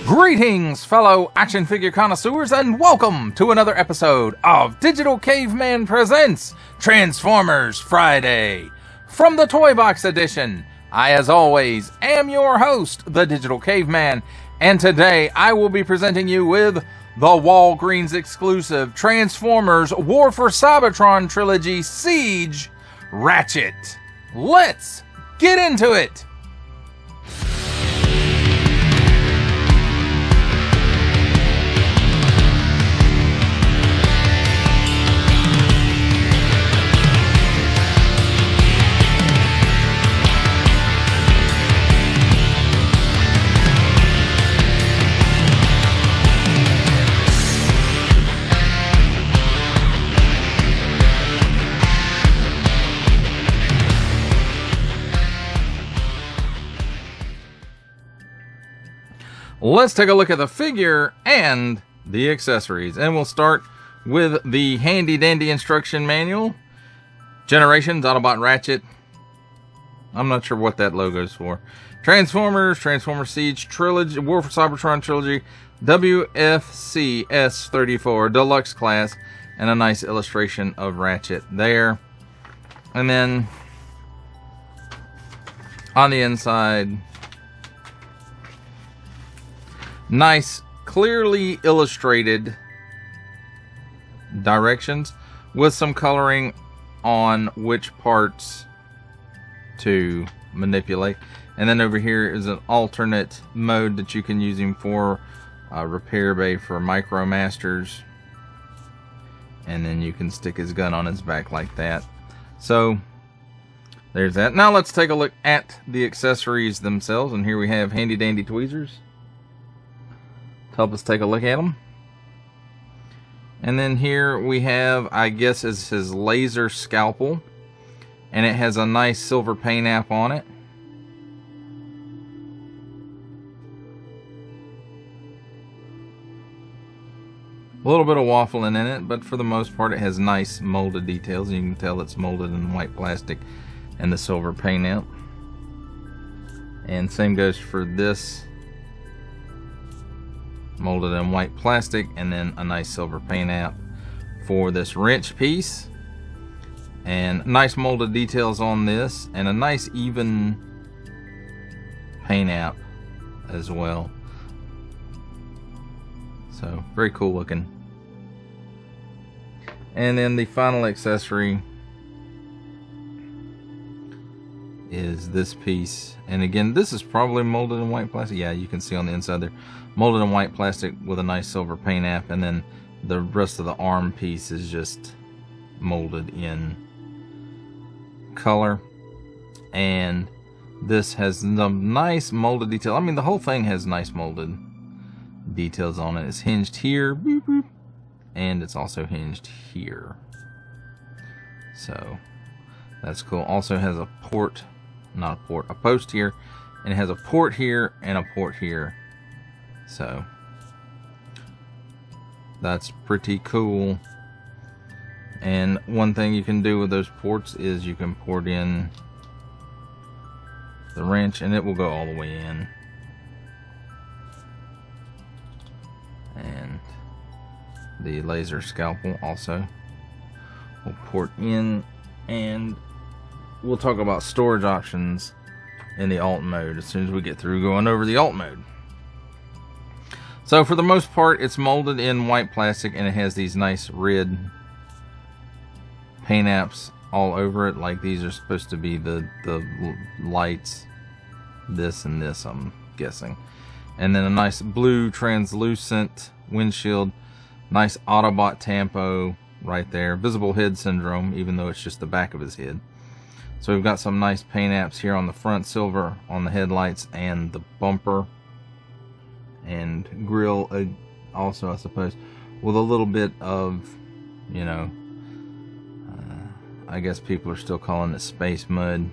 Greetings, fellow action figure connoisseurs, and welcome to another episode of Digital Caveman Presents Transformers Friday. From the Toybox edition, I, as always, am your host, the Digital Caveman, and today I will be presenting you with the Walgreens exclusive Transformers War for Cybertron Trilogy Siege Ratchet. Let's get into it! Let's take a look at the figure and the accessories. And we'll start with the handy dandy instruction manual. Generations, Autobot Ratchet. I'm not sure what that logo's for. Transformers, Transformers Siege Trilogy, War for Cybertron Trilogy, WFCS 34, Deluxe class, and a nice illustration of Ratchet there. And then on the inside, nice, clearly illustrated directions with some coloring on which parts to manipulate. And then over here is an alternate mode that you can use him for, repair bay for Micro Masters. And then you can stick his gun on his back like that. So there's that. Now let's take a look at the accessories themselves. And here we have handy dandy tweezers. Help us take a look at them. And then here we have, I guess, is his laser scalpel, and it has a nice silver paint app on it. A little bit of waffling in it, but for the most part it has nice molded details. You can tell it's molded in white plastic and the silver paint app. And same goes for this, molded in white plastic, and then a nice silver paint app for this wrench piece, and nice molded details on this, and a nice even paint app as well. So very cool looking. And then the final accessory is this piece, and again, this is probably molded in white plastic. Yeah, you can see on the inside there, molded in white plastic with a nice silver paint app, and then the rest of the arm piece is just molded in color. And this has some nice molded detail. I mean, the whole thing has nice molded details on it. It's hinged here, boop, boop, and it's also hinged here. So that's cool. Also has a port, not a port, a post here, and it has a port here and a port here. So that's pretty cool. And one thing you can do with those ports is you can port in the wrench and it will go all the way in. And the laser scalpel also will port in, and we'll talk about storage options in the alt mode as soon as we get through going over the alt mode. So for the most part, it's molded in white plastic, and it has these nice red paint apps all over it. Like these are supposed to be the lights, this and this, I'm guessing. And then a nice blue translucent windshield, nice Autobot tampo right there. Visible head syndrome, even though it's just the back of his head. So we've got some nice paint apps here on the front, silver on the headlights and the bumper and grill also, I suppose, with a little bit of, you know, I guess people are still calling it space mud.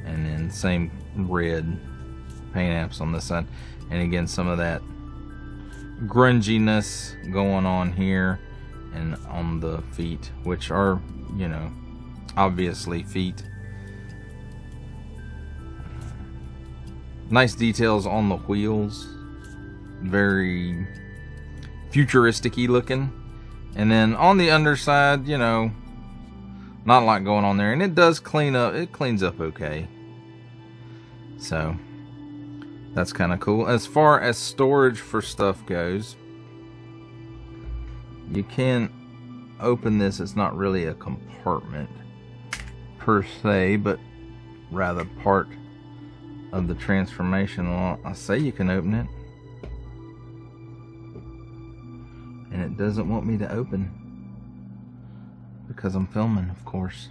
And then same red paint apps on this side. And again, some of that grunginess going on here and on the feet, which are, you know, obviously feet. Nice details on the wheels. Very futuristic-y looking. And then on the underside, you know, not a lot going on there. And it does clean up. It cleans up okay. So, that's kind of cool. As far as storage for stuff goes, you can open this. It's not really a compartment per se, but rather part of the transformation. Well, I say you can open it, and it doesn't want me to open because I'm filming, of course.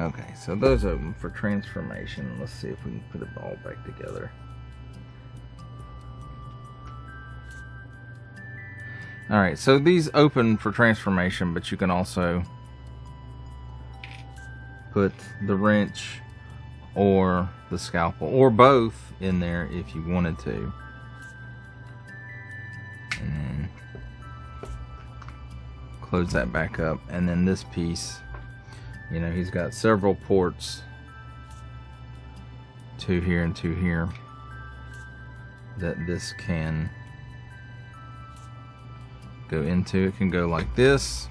Okay, so those open for transformation. Let's see if we can put it all back together. Alright, so these open for transformation, but you can also put the wrench or the scalpel, or both, in there if you wanted to. And then close that back up. And then this piece, you know, he's got several ports, 2 here and 2 here, that this can go into. It can go like this,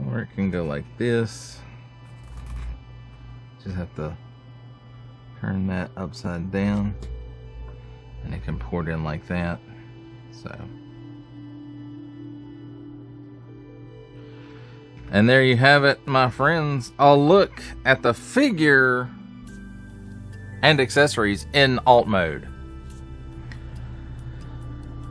or it can go like this. Just have to turn that upside down, and it can pour it in like that. So, and there you have it, my friends. A look at the figure and accessories in alt mode.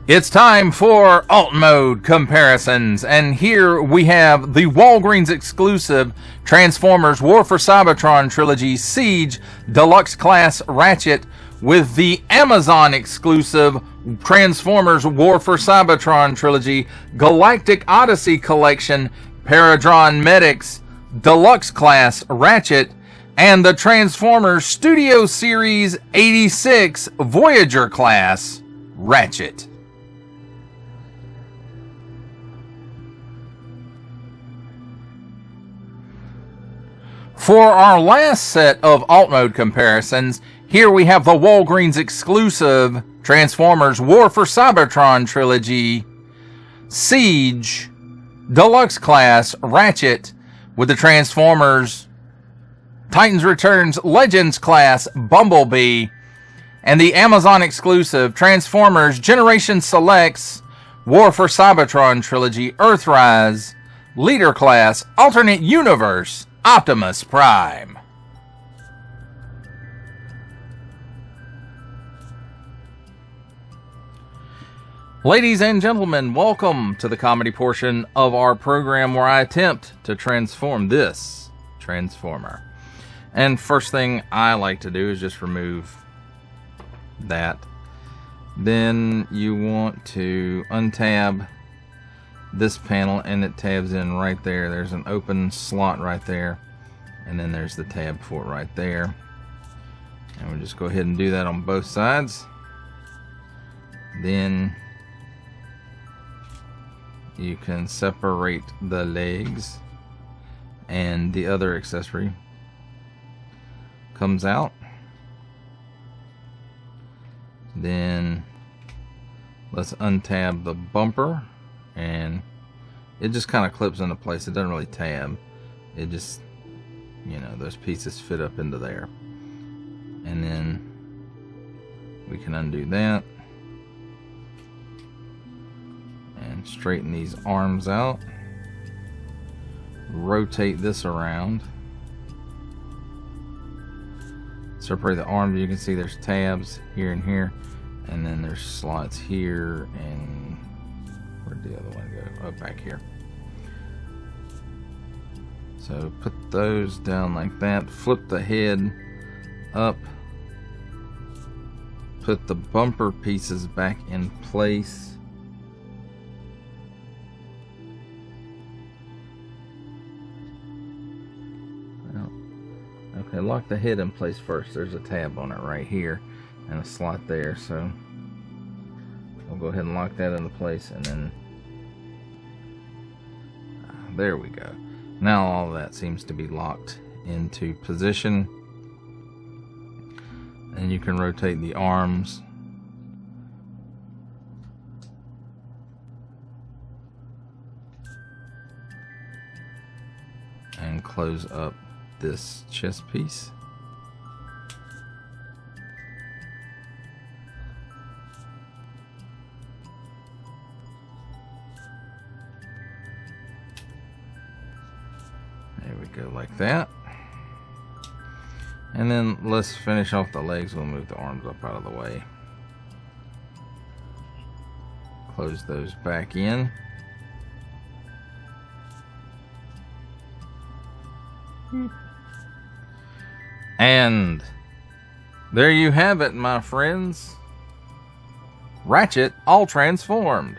It's time for alt mode comparisons, and here we have the Walgreens exclusive Transformers War for Cybertron Trilogy Siege Deluxe Class Ratchet with the Amazon exclusive Transformers War for Cybertron Trilogy Galactic Odyssey Collection Paradron Medics Deluxe Class Ratchet, and the Transformers Studio Series 86 Voyager Class Ratchet. For our last set of alt mode comparisons, here we have the Walgreens exclusive Transformers War for Cybertron Trilogy Siege Deluxe Class Ratchet with the Transformers Titans Returns Legends Class Bumblebee, and the Amazon exclusive Transformers Generation Selects War for Cybertron Trilogy Earthrise Leader Class Alternate Universe Optimus Prime. Ladies and gentlemen, welcome to the comedy portion of our program where I attempt to transform this Transformer. And first thing I like to do is just remove that. Then you want to untab this panel, and it tabs in right there. There's an open slot right there, and then there's the tab for it right there. And we'll just go ahead and do that on both sides. Then you can separate the legs, and the other accessory comes out. Then let's untab the bumper, and it just kind of clips into place. It doesn't really tab. It just, you know, those pieces fit up into there. And then we can undo that and straighten these arms out. Rotate this around. Separate the arms. You can see there's tabs here and here, and then there's slots here, and where'd the other one go? Oh, back here. So put those down like that. Flip the head up. put the bumper pieces back in place. Okay, lock the head in place first. There's a tab on it right here and a slot there, so I'll go ahead and lock that into place, and then there we go. Now all of that seems to be locked into position, and you can rotate the arms and close up this chest piece. There we go, like that. And then let's finish off the legs. We'll move the arms up out of the way. Close those back in. And there you have it, my friends. Ratchet all transformed.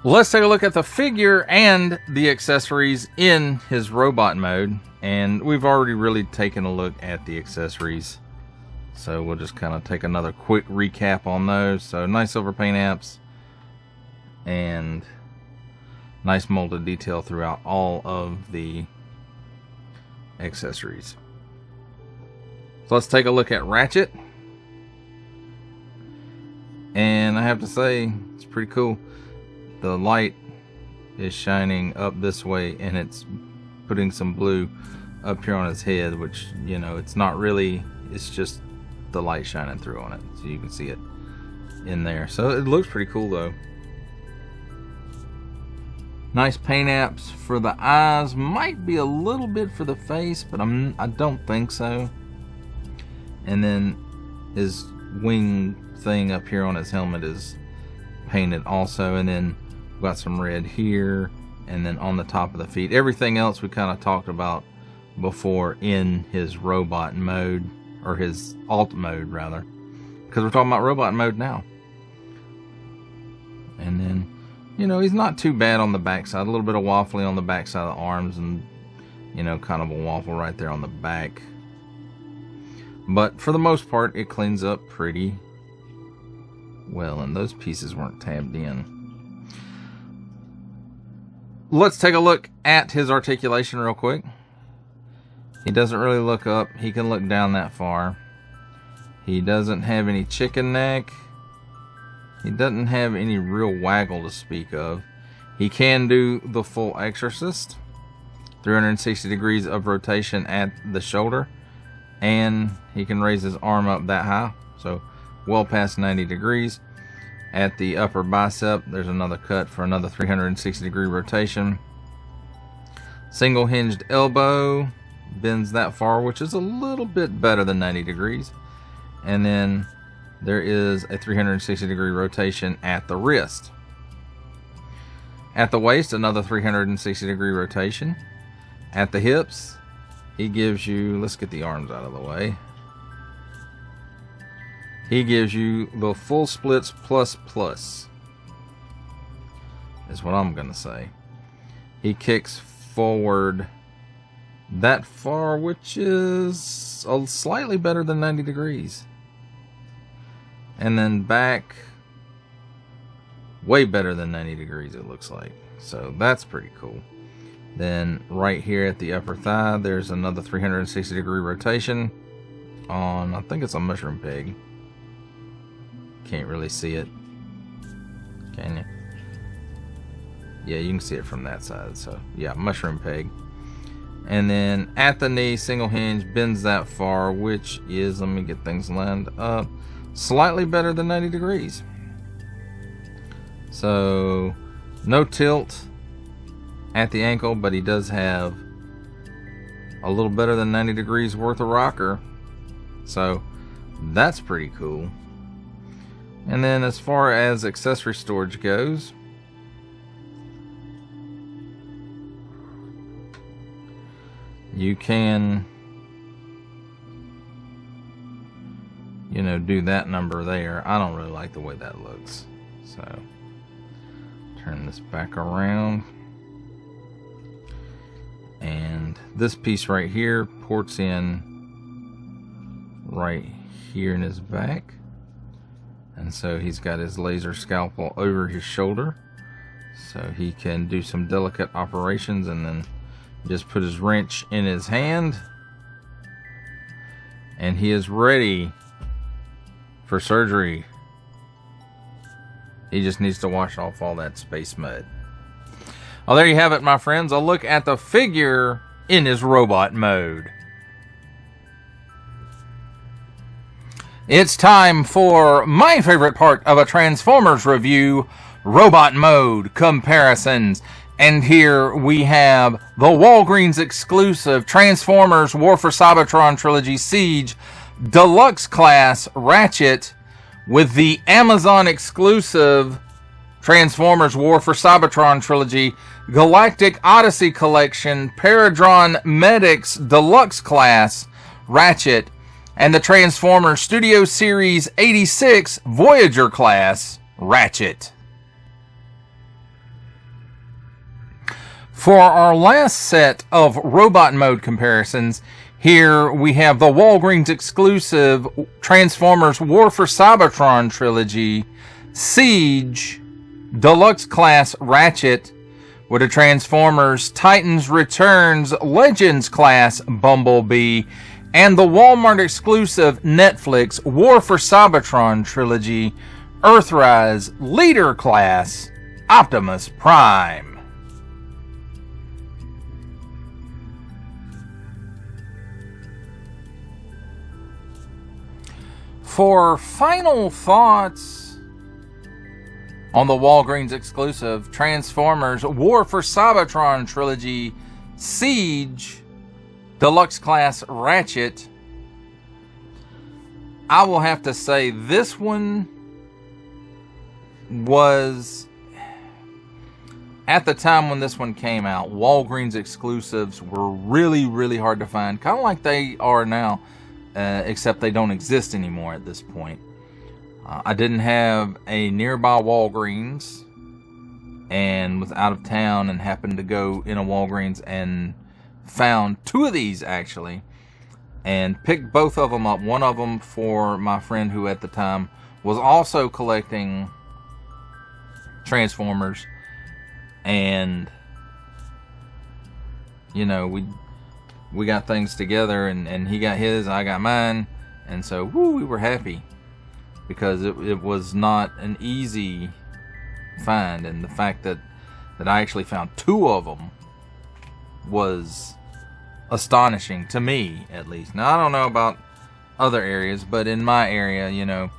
Let's take a look at the figure and the accessories in his robot mode. And we've already really taken a look at the accessories, so we'll just kind of take another quick recap on those. So nice silver paint apps and nice molded detail throughout all of the accessories. So let's take a look at Ratchet. And I have to say, it's pretty cool. The light is shining up this way, and it's putting some blue up here on his head, which, you know, it's not really, it's just the light shining through on it. So you can see it in there. So it looks pretty cool though. Nice paint apps for the eyes. Might be a little bit for the face, but I don't think so. And then his wing thing up here on his helmet is painted also. And then we've got some red here, and then on the top of the feet. Everything else we kind of talked about before in his robot mode, or his alt mode rather, because we're talking about robot mode now. And then, you know, he's not too bad on the backside. A little bit of waffly on the backside of the arms, and, you know, kind of a waffle right there on the back. But for the most part, it cleans up pretty well, and those pieces weren't tabbed in. Let's take a look at his articulation real quick. He doesn't really look up. He can look down that far. He doesn't have any chicken neck. He doesn't have any real waggle to speak of. He can do the full exorcist, 360 degrees of rotation at the shoulder, and he can raise his arm up that high, so well past 90 degrees. At the upper bicep, there's another cut for another 360 degree rotation. Single hinged elbow, bends that far, which is a little bit better than 90 degrees. And then there is a 360 degree rotation at the wrist. At the waist, another 360 degree rotation. At the hips, he gives you, let's get the arms out of the way. He gives you the full splits plus is what I'm gonna say. He kicks forward that far, which is slightly better than 90 degrees. And then back way better than 90 degrees, it looks like. So that's pretty cool. Then right here at the upper thigh, there's another 360 degree rotation on, I think it's a mushroom pig. Can't really see it, can you? Yeah, you can see it from that side. So yeah, mushroom pig. And then at the knee, single hinge, bends that far, which is, let me get things lined up, slightly better than 90 degrees. So no tilt at the ankle, but he does have a little better than 90 degrees worth of rocker. So that's pretty cool. And then as far as accessory storage goes, you can you know, do that number there. I don't really like the way that looks. So turn this back around. And this piece right here ports in right here in his back. And so he's got his laser scalpel over his shoulder, so he can do some delicate operations, and then just put his wrench in his hand, and he is ready for surgery. He just needs to wash off all that space mud. Well, there you have it, my friends. A look at the figure in his robot mode. It's time for my favorite part of a Transformers review, robot mode comparisons. And here we have the Walgreens exclusive Transformers War for Cybertron Trilogy Siege Deluxe Class Ratchet with the Amazon exclusive Transformers War for Cybertron Trilogy Galactic Odyssey Collection Paradron Medics Deluxe Class Ratchet, and the Transformers Studio Series 86 Voyager Class Ratchet. For our last set of robot mode comparisons, here we have the Walgreens exclusive Transformers War for Cybertron Trilogy Siege Deluxe Class Ratchet with a Transformers Titans Returns Legends Class Bumblebee, and the Walmart exclusive Netflix War for Cybertron Trilogy Earthrise Leader Class Optimus Prime. For final thoughts on the Walgreens exclusive Transformers War for Cybertron Trilogy Siege Deluxe Class Ratchet, I will have to say this one was, at the time when this one came out, Walgreens exclusives were really, really hard to find. Kind of like they are now, except they don't exist anymore at this point. I didn't have a nearby Walgreens and was out of town and happened to go in a Walgreens and found two of these actually, and picked both of them up. One of them for my friend who at the time was also collecting Transformers, and you know, we got things together, and he got his, I got mine, and so we were happy because it was not an easy find, and the fact that I actually found two of them was astonishing to me, at least. Now, I don't know about other areas, but in my area, you know,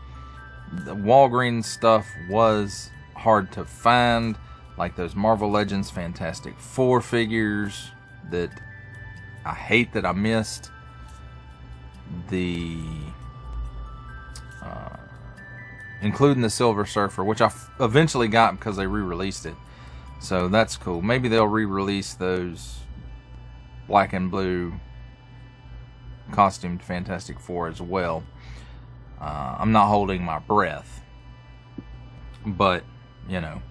the Walgreens stuff was hard to find, like those Marvel Legends Fantastic Four figures that I hate that I missed. Including the Silver Surfer, which I eventually got because they re-released it. So that's cool. Maybe they'll re-release those black and blue costumed Fantastic Four as well. I'm not holding my breath, but you know,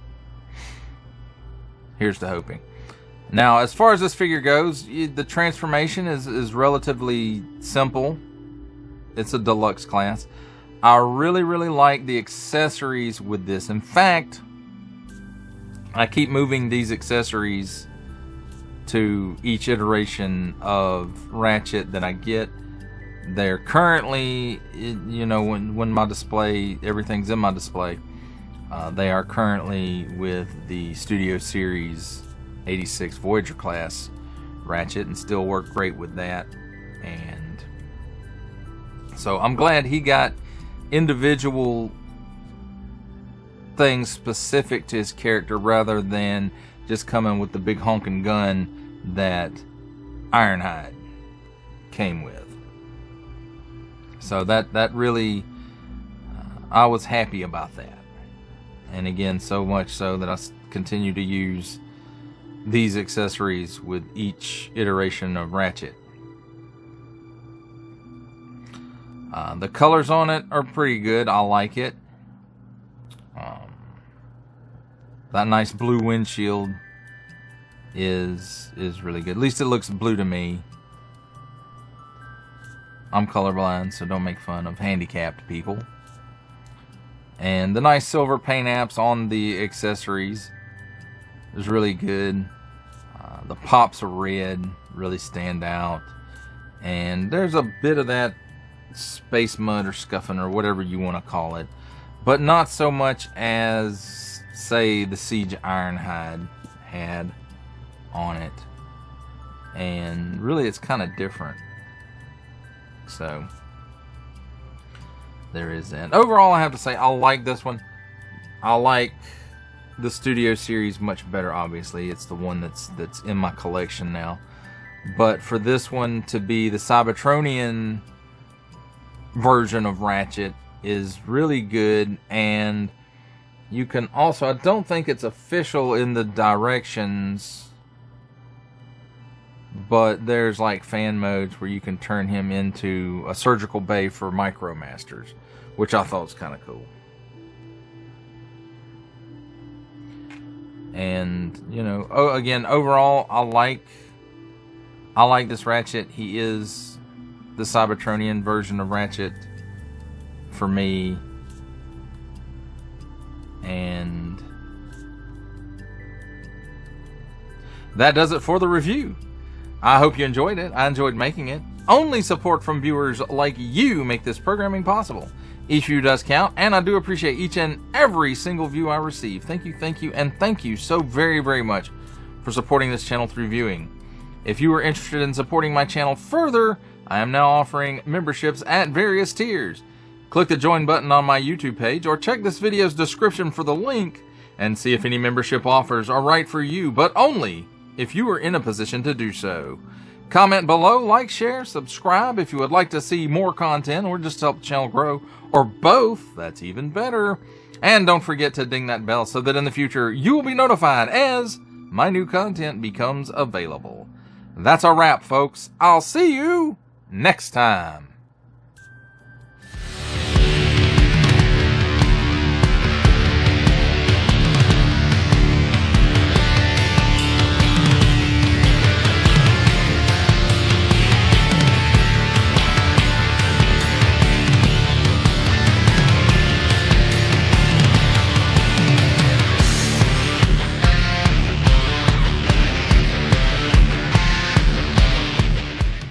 here's to hoping. Now, as far as this figure goes, the transformation is relatively simple. It's a deluxe class. I really, really like the accessories with this. In fact, I keep moving these accessories to each iteration of Ratchet that I get. They're currently, you know, when my display, everything's in my display, they are currently with the Studio Series 86 Voyager class Ratchet, and still work great with that. And so I'm glad he got individual things specific to his character rather than just coming with the big honking gun that Ironhide came with. So that really, I was happy about that. And again, so much so that I continue to use these accessories with each iteration of Ratchet. The colors on it are pretty good. I like it. That nice blue windshield is really good. At least it looks blue to me. I'm colorblind, so don't make fun of handicapped people. And the nice silver paint apps on the accessories is really good. The pops of red really stand out. And there's a bit of that space mud or scuffing or whatever you want to call it. But not so much as, say, the Siege Ironhide had on it. And really it's kind of different. So there is that. Overall, I have to say I like this one. I like the Studio Series much better, obviously. It's the one that's in my collection now. But for this one to be the Cybertronian version of Ratchet is really good. And you can also, I don't think it's official in the directions, but there's like fan modes where you can turn him into a surgical bay for Micromasters, which I thought was kind of cool. And, you know, again, overall, I like this Ratchet. He is the Cybertronian version of Ratchet for me. And that does it for the review. I hope you enjoyed it. I enjoyed making it. Only support from viewers like you make this programming possible. Each view does count, and I do appreciate each and every single view I receive. Thank you, and thank you so very, very much for supporting this channel through viewing. If you are interested in supporting my channel further, I am now offering memberships at various tiers. Click the join button on my YouTube page, or check this video's description for the link and see if any membership offers are right for you, but only if you are in a position to do so. Comment below, like, share, subscribe if you would like to see more content or just help the channel grow, or both, that's even better. And don't forget to ding that bell so that in the future you will be notified as my new content becomes available. That's a wrap, folks. I'll see you next time.